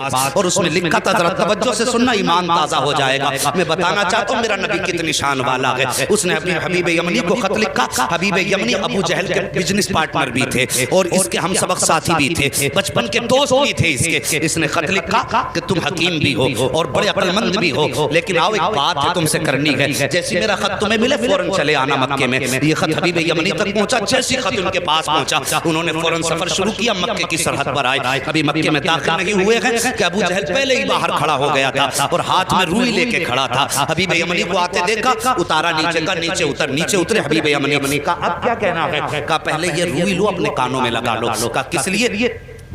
اور اس میں لکھا تھا، ذرا توجہ سے سننا، ایمان تازہ ہو جائے گا۔ میں بتانا چاہتا ہوں میرا نبی کتنی شان والا ہے۔ اس نے اپنی حبیب یمنی کو خط لکھا۔ حبیب یمنی ابو جہل کے بزنس پارٹنر بھی تھے اور اس کے ہم سبق ساتھی بھی تھے، بچپن کے دوست بھی تھے اس کے۔ اس نے خط لکھا کہ تم حکیم بھی ہو اور بڑے عقل مند بھی ہو، لیکن آؤ ایک بات ہے تم سے کرنی ہے، جیسی میرا خط تمہیں ملے فوراً چلے آنا مکے میں۔ یہ خط حبیب یمنی تک پہنچا، جیسی خط ان کے پاس پہنچا انہوں نے فوراً سفر شروع کیا، مکے کی سرحد پر آئے۔ ابھی مکے میں داخل نہیں ہوئے ہیں کہ ابو جہل پہلے ہی باہر کھڑا ہو گیا تھا اور ہاتھ میں روئی لے کے کھڑا تھا۔ حبیب یمنی کو آتے دیکھا، اتارا نیچے کا، نیچے اتر، نیچے اترے حبیب یمنی کا اب کیا کہنا ہے؟ کہا پہلے یہ روئی لو اپنے کانوں میں لگا لو۔ کہا کس لیے؟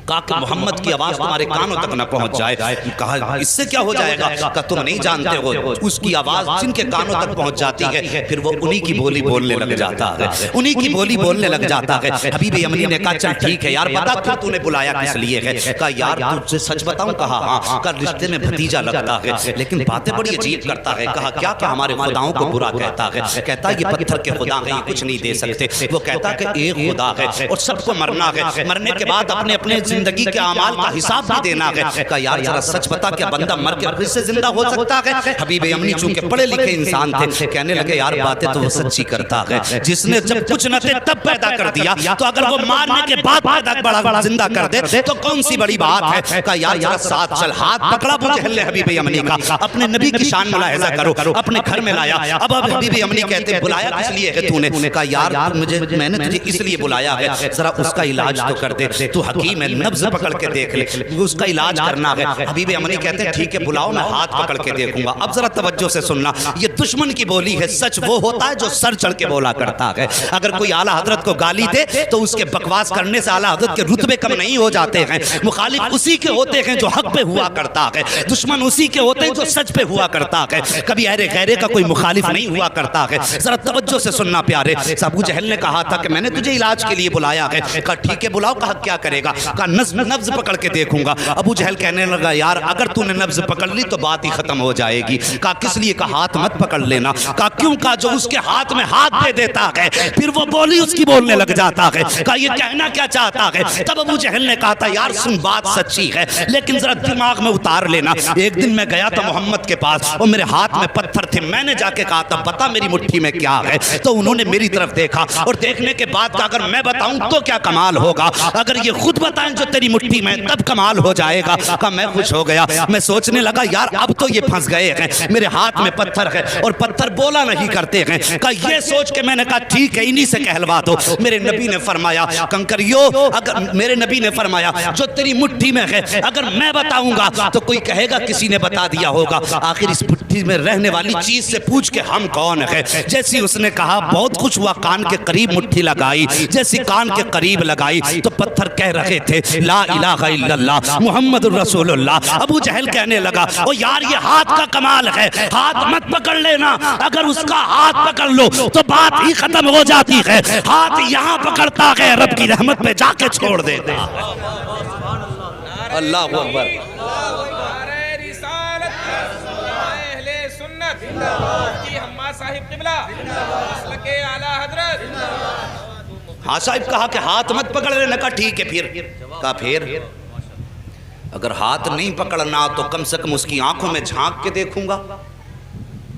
کہا کہ محمد کی آواز تمہارے کانوں تک نہ پہنچ جائے۔ کہا اس سے کیا ہو جائے گا؟ کہا تم نہیں جانتے ہو، اس کی آواز جن کے کانوں تک پہنچ جاتی ہے پھر وہ انہی کی بولی بولنے لگ جاتا ہے، انہی کی بولی بولنے لگ جاتا ہے۔ حبیب یمنی نے کہا چل ٹھیک ہے یار، بتا پھر تو نے بلایا کس لیے ہے؟ کہا یار تجھ سے سچ بتاؤں؟ کہا ہاں۔ کہا رشتے میں بھتیجا لگتا ہے لیکن باتیں بڑی عجیب کرتا ہے۔ کہا کیا؟ کہ ہمارے خداؤں کو برا کہتا ہے، کہتا یہ پتھر کے خدا ہیں، یہ کچھ نہیں دے سکتے۔ وہ کہتا کہ ایک خدا ہے اور سب کو مرنا ہے، مرنے کے بعد اپنے اپنے زندگی کے اعمال کا حساب بھی دینا ہے۔ کہا یار ذرا سچ بتا کیا بندہ مر کے پھر سے زندہ ہو سکتا ہے؟ حبیب یمنی چونکہ پڑھے لکھے انسان تھے، کہنے لگے یار باتیں تو وہ سچی کرتا ہے، جس نے جب کچھ نہ تھے تب پیدا کر دیا، تو اگر وہ مارنے کے بعد پیدا بڑا زندہ کر دے تو کون سی بڑی بات ہے؟ کہا یار ذرا ساتھ چل۔ ہاتھ پکڑا ابو جہل نے حبیب یمنی کا، اپنے نبی کی شان ملاحظہ کرو، اپنے گھر میں لایا۔ اب حبیب یمنی کہتے بلایا کس لیے ہے تو نے؟ کہا یار میں نے تجھے اس لیے بلایا ہے، ذرا اس کا علاج تو کر دے، تو حکیم ہے، نبض پکڑ کے دیکھ لے، اس کا علاج کرنا ہے۔ حبیب یمنی کہتے ہیں ٹھیک ہے بلاؤ، میں ہاتھ پکڑ کے دیکھوں گا۔ اب ذرا توجہ سے سننا، یہ دشمن کی بولی ہے، سچ وہ ہوتا ہے جو سر چڑھ کے بولا کرتا ہے۔ اگر کوئی اعلیٰ حضرت کو گالی دے تو اس کے بکواس کرنے سے اعلیٰ حضرت کے رتبے کم نہیں ہو جاتے ہیں۔ مخالف اسی کے ہوتے ہیں جو حق پہ ہوا کرتا ہے، دشمن اسی کے ہوتے ہیں جو سچ پہ ہوا کرتا ہے، کبھی اہل غیرے کا کوئی مخالف نہیں ہوا کرتا ہے۔ ذرا توجہ سے سننا پیارے۔ ابو جہل نے کہا تھا کہ میں نے تجھے علاج کے لیے بلایا ہے۔ کہا ٹھیک ہے بلاؤ۔ کہا کیا کرے گا؟ کہا نبض پکڑ کے دیکھوں گا۔ ابو جہل کہنے لگا یار اگر تو نے نبض پکڑ لی تو بات ہی ختم ہو جائے گی۔ کہا کس لیے؟ کہا ہاتھ مت پکڑ لینا۔ کہا کیوں؟ کہا جو اس کے ہاتھ میں ہاتھ دے دیتا ہے پھر وہ بولی اس کی بولنے لگ جاتا ہے۔ کہا یہ کہنا کیا چاہتا ہے؟ تب ابو جہل نے کہا تھا یار سن بات سچی ہے لیکن ذرا دماغ میں اتار لینا، ایک دن میں گیا تھا محمد کے پاس اور میرے ہاتھ میں پتھر تھے، میں نے جا کے کہا تھا بتا میری مٹھی میں کیا ہے، تو انہوں نے میری طرف دیکھا اور دیکھنے کے بعد کہا اگر میں بتاؤں تو کیا کمال ہوگا، اگر یہ خود بتائیں جو تیری مٹھی میں تب کمال ہو جائے گا۔ کہا میں خوش ہو گیا، میں سوچنے لگا یار اب تو یہ پھنس گئے ہیں، میرے ہاتھ میں پتھر ہے اور پتھر بولا نہیں کرتے ہیں۔ کہا یہ سوچ کے میں نے کہا ٹھیک ہے انہی سے کہلوا دو۔ میرے نبی نے فرمایا کنکریو، اگر میرے نبی نے فرمایا جو تیری مٹھی میں ہے اگر میں بتاؤں گا تو کوئی کہے گا کسی نے بتا دیا ہوگا، آخر اس مٹھی میں رہنے والی چیز سے پوچھ کے ہم کون ہے۔ جیسی اس نے کہا بہت خوش ہوا، کان کے قریب مٹھی لگائی، جیسی کان کے قریب لگائی تو پتھر کہہ رہے تھے لا الہ الا اللہ محمد الرسول اللہ۔ ابو جہل کہنے لگا او یار یہ ہاتھ کا کمال ہے، ہاتھ مت پکڑ لینا، اگر اس کا ہاتھ پکڑ لو تو بات ہی ختم ہو جاتی ہے، ہاتھ یہاں پکڑتا ہے رب کی رحمت پہ جا کے چھوڑ دیتا۔ اللہ اکبر۔ ہاں صاحب کہا کہ ہاتھ مت پکڑ لینا۔ کہا ٹھیک ہے پھر؟ کہا پھر اگر ہاتھ نہیں پکڑنا تو کم سے کم اس کی آنکھوں میں جھانک کے دیکھوں گا،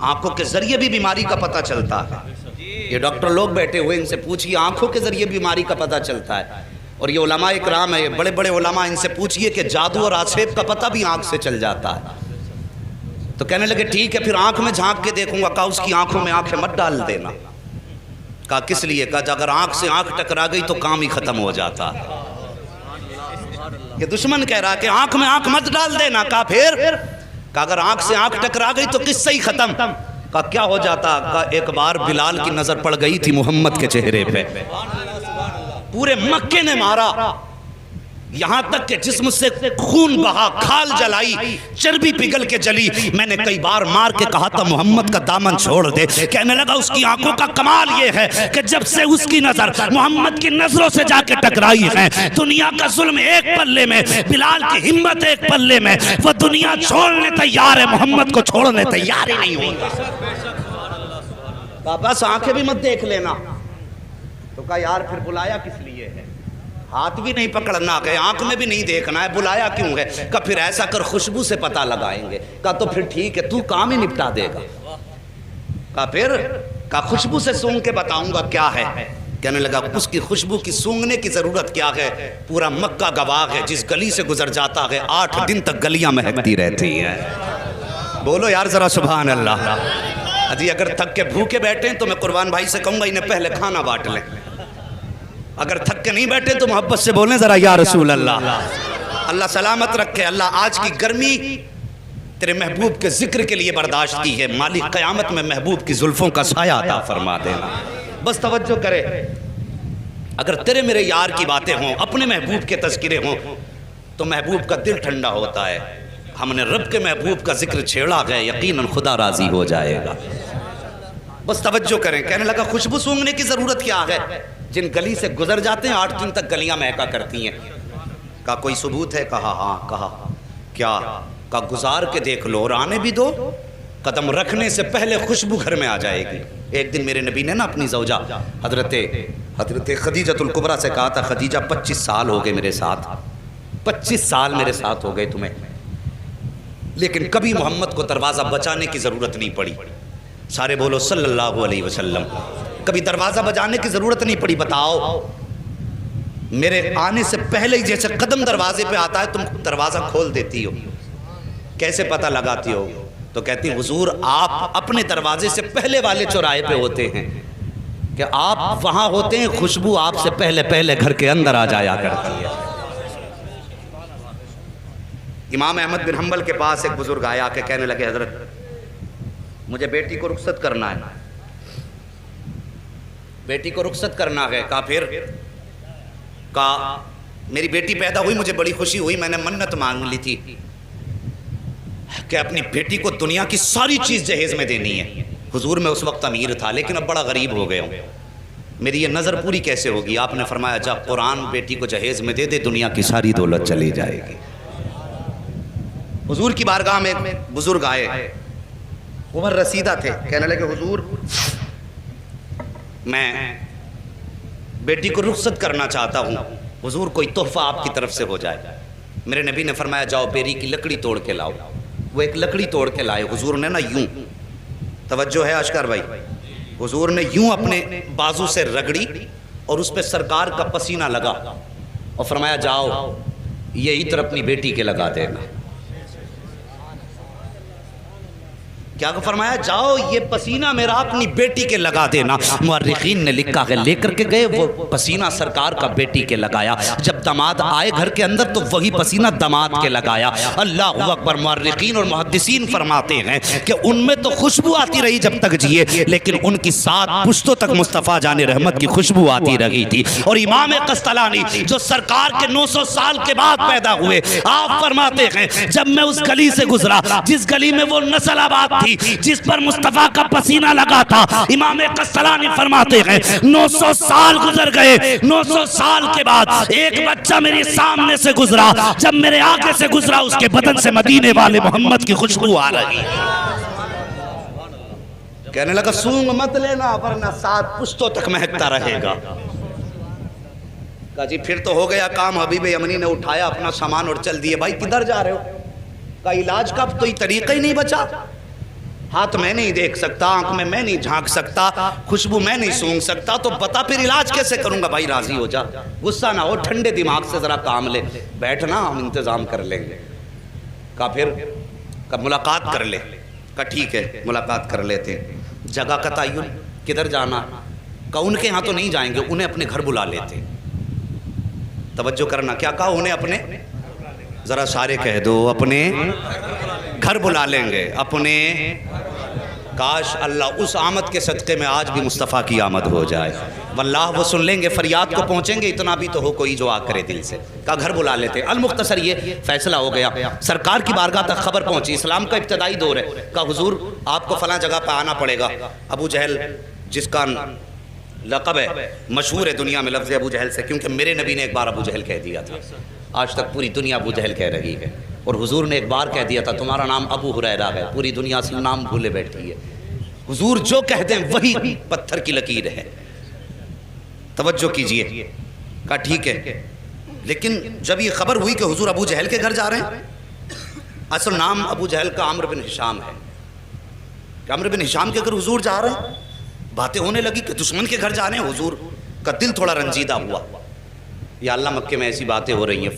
آنکھوں کے ذریعے بھی بیماری کا پتہ چلتا ہے۔ یہ ڈاکٹر لوگ بیٹھے ہوئے ان سے پوچھئے آنکھوں کے ذریعے بیماری کا پتہ چلتا ہے، اور یہ علماء اکرام ہے بڑے بڑے علماء، ان سے پوچھئے کہ جادو اور آسیب کا پتہ بھی آنکھ سے چل جاتا ہے۔ تو کہنے لگے ٹھیک ہے پھر آنکھ میں جھانک کے دیکھوں گا۔ کہا اس کی آنکھوں میں آنکھیں مت ڈال دینا۔ کہا کس لیے؟ کہا اگر آنکھ سے آنکھ ٹکرا گئی تو کام ہی ختم ہو جاتا۔ یہ دشمن کہہ رہا کہ آنکھ میں آنکھ مت ڈال دینا۔ کہا پھر؟ کہا اگر آنکھ سے آنکھ ٹکرا گئی تو قصہ ہی ختم۔ کہا کیا ہو جاتا؟ کہا ایک بار بلال کی نظر پڑ گئی تھی محمد کے چہرے پہ، پورے مکے نے مارا، یہاں تک کہ جسم سے خون بہا، کھال جلائی، چربی پگھل کے جلی۔ میں نے کئی بار مار کے کہا تھا محمد کا دامن چھوڑ دے۔ کہنے لگا اس کی آنکھوں کا کمال یہ ہے کہ جب سے اس کی نظر محمد کی نظروں سے جا کے ٹکرائی ہے، دنیا کا ظلم ایک پلے میں، بلال کی ہمت ایک پلے میں، وہ دنیا چھوڑنے تیار ہے، محمد کو چھوڑنے تیار ہی نہیں ہوگا۔ بس آنکھیں بھی مت دیکھ لینا۔ تو کہا یار پھر بلایا کس لیے ہے؟ ہاتھ بھی نہیں پکڑنا ہے، آنکھ میں بھی نہیں دیکھنا ہے، بلایا کیوں ہے؟ کہا پھر ایسا کر خوشبو سے پتہ لگائیں گے۔ کہا تو پھر ٹھیک ہے، تو کام ہی نپٹا دے گا۔ کہا پھر؟ کہا خوشبو سے سونگ کے بتاؤں گا کیا ہے۔ کہنے لگا اس کی خوشبو کی سونگنے کی ضرورت کیا ہے؟ پورا مکہ گواہ ہے، جس گلی سے گزر جاتا ہے 8 دن تک گلیاں مہکتی رہتی ہیں۔ بولو یار ذرا سبحان اللہ۔ جی اگر تھک کے بھوکے بیٹھے ہیں تو میں قربان بھائی سے کہوں گا انہیں پہلے کھانا بانٹ لیں، اگر تھک کے نہیں بیٹھے تو محبت سے بولیں ذرا یا رسول اللہ۔ اللہ سلامت رکھے، اللہ آج کی گرمی تیرے محبوب کے ذکر کے لیے برداشت کی ہے، مالک قیامت میں محبوب کی زلفوں کا سایہ عطا فرما دینا۔ بس توجہ کرے، اگر تیرے میرے یار کی باتیں ہوں، اپنے محبوب کے تذکرے ہوں تو محبوب کا دل ٹھنڈا ہوتا ہے۔ ہم نے رب کے محبوب کا ذکر چھیڑا ہے، یقیناً خدا راضی ہو جائے گا۔ بس توجہ کریں۔ کہنے لگا خوشبو سونگنے کی ضرورت کیا ہے؟ جن گلی سے گزر جاتے ہیں 8 دن تک گلیاں مہکا کرتی ہیں۔ کہا کوئی ثبوت ہے؟ کہا ہاں۔ کہا کیا؟ کہا گزار کے دیکھ لو اور آنے بھی دو، قدم رکھنے سے پہلے خوشبو گھر میں آ جائے گی۔ ایک دن میرے نبی نے نا اپنی زوجہ حضرت خدیجۃ الکبریٰ سے کہا تھا، خدیجہ 25 سال ہو گئے میرے ساتھ، 25 سال میرے ساتھ ہو گئے تمہیں، لیکن کبھی محمد کو دروازہ بچانے کی ضرورت نہیں پڑی۔ سارے بولو صلی اللہ علیہ وسلم۔ کبھی دروازہ بجانے کی ضرورت نہیں پڑی۔ بتاؤ میرے آنے سے پہلے ہی جیسے قدم دروازے پہ آتا ہے تم دروازہ کھول دیتی ہو، کیسے پتہ لگاتی ہو؟ تو کہتی حضور آپ اپنے دروازے سے پہلے والے چوراہے پہ ہوتے ہیں، کہ آپ وہاں ہوتے ہیں، خوشبو آپ سے پہلے گھر کے اندر آ جایا کرتی ہے۔ امام احمد بن حنبل کے پاس ایک بزرگ آیا کہ کہنے لگے حضرت مجھے بیٹی کو رخصت کرنا ہے، بیٹی کو رخصت کرنا ہے۔ کہا پھر؟ کہا میری بیٹی پیدا ہوئی، مجھے بڑی خوشی ہوئی، میں نے منت مانگ لی تھی کہ اپنی بیٹی کو دنیا کی ساری چیز جہیز میں دینی ہے۔ حضور میں اس وقت امیر تھا لیکن اب بڑا غریب ہو گیا ہوں، میری یہ نظر پوری کیسے ہوگی؟ آپ نے فرمایا جا قرآن بیٹی کو جہیز میں دے دے، دنیا کی ساری دولت چلی جائے گی۔ حضور کی بارگاہ میں بزرگ آئے، عمر رسیدہ تھے، کہنے لگے حضور میں بیٹی کو رخصت کرنا چاہتا ہوں، حضور کوئی تحفہ آپ کی طرف سے ہو جائے۔ میرے نبی نے فرمایا جاؤ بیری کی لکڑی توڑ کے لاؤ۔ وہ ایک لکڑی توڑ کے لائے، حضور نے نا یوں، توجہ ہے اشکر بھائی، حضور نے یوں اپنے بازو سے رگڑی اور اس پہ سرکار کا پسینہ لگا اور فرمایا جاؤ یہ عطر اپنی بیٹی کے لگا دینا۔ کیا فرمایا؟ جاؤ یہ پسینہ میرا اپنی بیٹی کے لگا دینا۔ مورخین نے لکھا ہے لے کر کے گئے وہ پسینہ سرکار کا بیٹی کے لگایا، جب داماد آئے گھر کے اندر تو وہی پسینہ داماد کے لگایا۔ اللہ اکبر۔ مورخین اور محدثین فرماتے ہیں کہ ان میں تو خوشبو آتی رہی جب تک جیے، لیکن ان کی 7 پشتوں تک مصطفیٰ جان رحمت کی خوشبو آتی رہی تھی۔ اور امام قسطلانی جو سرکار کے 900 سال کے بعد پیدا ہوئے، آپ فرماتے ہیں جب میں اس گلی سے گزرا جس گلی میں وہ نسل آباد جس پر مصطفیٰ کا پسینہ لگا تھا، امام قسطلانی فرماتے ہیں 900 سال گزر گئے، 900 سال کے بعد ایک بچہ میرے سامنے سے گزرا، جب میرے آگے سے گزرا اس کے بدن سے مدینے والے محمد کی خوشبو آ رہی۔ کہنے لگا سونگ مت لینا ورنہ 7 پشتوں تک مہکتا رہے گا۔ کہا جی پھر تو ہو گیا کام۔ حبیب یمنی نے اٹھایا اپنا سامان اور چل دیے۔ بھائی کدھر جا رہے ہو؟ کہا علاج کا تو طریقہ ہی نہیں بچا، ہاتھ میں نہیں دیکھ سکتا، آنکھ میں نہیں جھانک سکتا، خوشبو میں نہیں سونگ سکتا، تو بتا پھر علاج کیسے کروں گا؟ بھائی راضی ہو جا، غصہ نہ ہو، ٹھنڈے دماغ سے ذرا کام لے، بیٹھنا ہم انتظام کر لیں گے۔ کہا پھر؟ کہا ملاقات کر لے۔ کہا ٹھیک ہے ملاقات کر لیتے۔ جگہ کا تعین، کدھر جانا؟ کہا ان کے ہاں تو نہیں جائیں گے، انہیں اپنے گھر بلا لیتے۔ توجہ کرنا، کیا کہا؟ انہیں اپنے، ذرا سارے کہہ دو، اپنے گھر بلا لیں گے، اپنے۔ کاش اللہ اس آمد کے صدقے میں آج بھی مصطفیٰ کی آمد ہو جائے، واللہ وہ سن لیں گے، فریاد کو پہنچیں گے، اتنا بھی تو ہو کوئی جو آ کرے دل سے۔ کہا گھر بلا لیتے۔ المختصر یہ فیصلہ ہو گیا، سرکار کی بارگاہ تک خبر پہنچی، اسلام کا ابتدائی دور ہے۔ کہا حضور آپ کو فلاں جگہ پہ آنا پڑے گا۔ ابو جہل جس کا لقب ہے، مشہور ہے دنیا میں لفظ ابو جہل سے، کیونکہ میرے نبی نے ایک بار ابو جہل کہہ دیا تھا، آج تک پوری دنیا ابو جہل کہہ رہی ہے، اور حضور نے ایک بار کہہ دیا تھا تمہارا نام ابو ہریرہ ہے، پوری دنیا سے نام بھولے بیٹھی ہے۔ حضور جو کہہ دیں وہی پتھر کی لکیر ہے۔ توجہ کیجئے۔ کہا ٹھیک ہے لیکن جب یہ خبر ہوئی کہ حضور ابو جہل کے گھر جا رہے ہیں، اصل نام ابو جہل کا عمرو بن ہشام ہے، کہ عمرو بن ہشام کے گھر حضور جا رہے ہیں، باتیں ہونے لگی کہ دشمن کے گھر جا رہے ہیں، حضور کا دل تھوڑا رنجیدہ ہوا، یا اللہ مکے میں ایسی باتیں ہو رہی ہیں۔